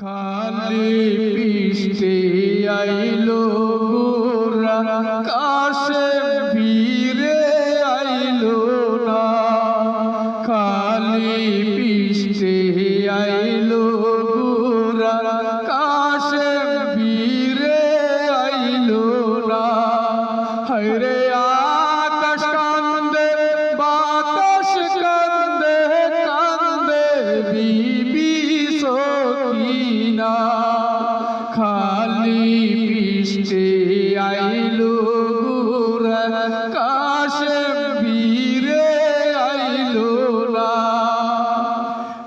খালি পৃষ্ঠে আইলো গোরা কাশে ফিরে আইলো না। খালি পৃষ্ঠে আইলো গোরা কাশে ফিরে আইলো না। হরে আকাশ কান্দে বাতাস কান্দে কান্দে বিবি সখিনা। খালি পৃষ্ঠে আইলো গোরা কাশে ফিরে আইলো না।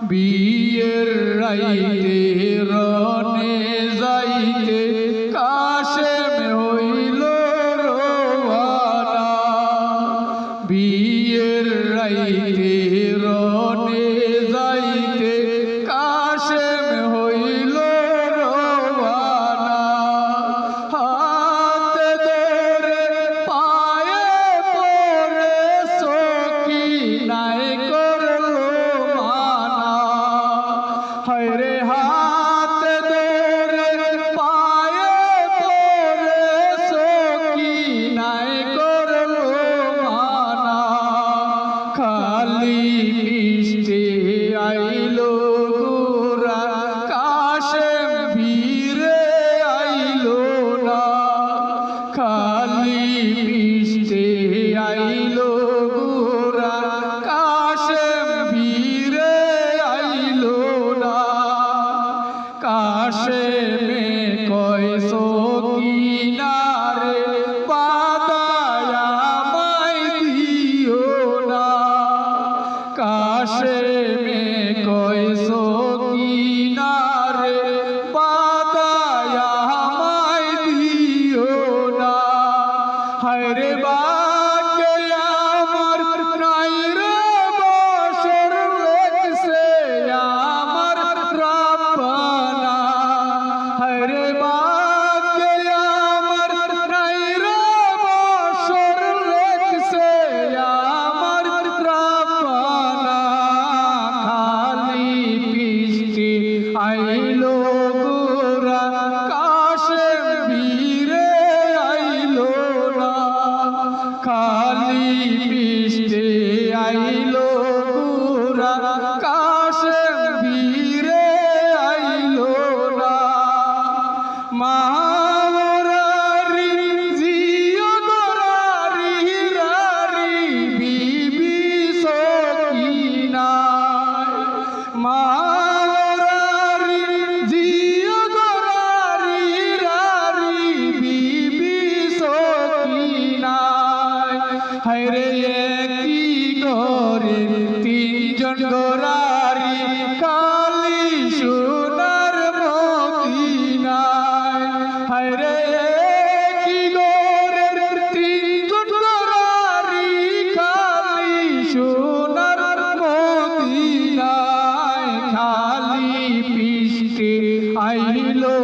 বিয়ের রাইতে রনে যাইতে কাশেম হইল রওয়ানা। বিয়ের রাইতে রনে যাইতে কাশেম হইল রওয়ানা। হাতে ধরে পায়ে পড়ে সখিনায় করলো মানা। হরে হাতে ধরে পায়ে পড়ে সখিনায় করলো মানা। খালি পৃষ্ঠে আইলো গোরা কাশেম ফিরে আইলো না। খালি পৃষ্ঠে আইলো গোরা কাশেম ফিরে আইলো না। কাশেমে কয় সখিনারে বাদায়া আমায় দিও না। কাশেমে কয় সখিনারে বাদায়া আমায় দিও না। হায়রে বাকে আমার নাই রে বসর লেখছে আমার রাব্বানা। হায়রে বাকে আমার নাই রে বসর লেখছে আমার রাব্বানা। খালি পৃষ্ঠে আইলো গোরা কাশেম ফিরে আইলো না। খালি পৃষ্ঠে আইলো গোরা কাশেম ফিরে আইলো না। মাওরারি জিও গোরারি রারি বিবি সখিনা। মাওরারি জিও গোরারি রারি বিবি সখিনা। হায়রে একই ঘরে তিনজন গোরারি খালি সোনার মদিনায়। হায়রে একই ঘরের তিনজন গোরারি খালি সোনার মদিনায়। খালি পৃষ্ঠে আইলো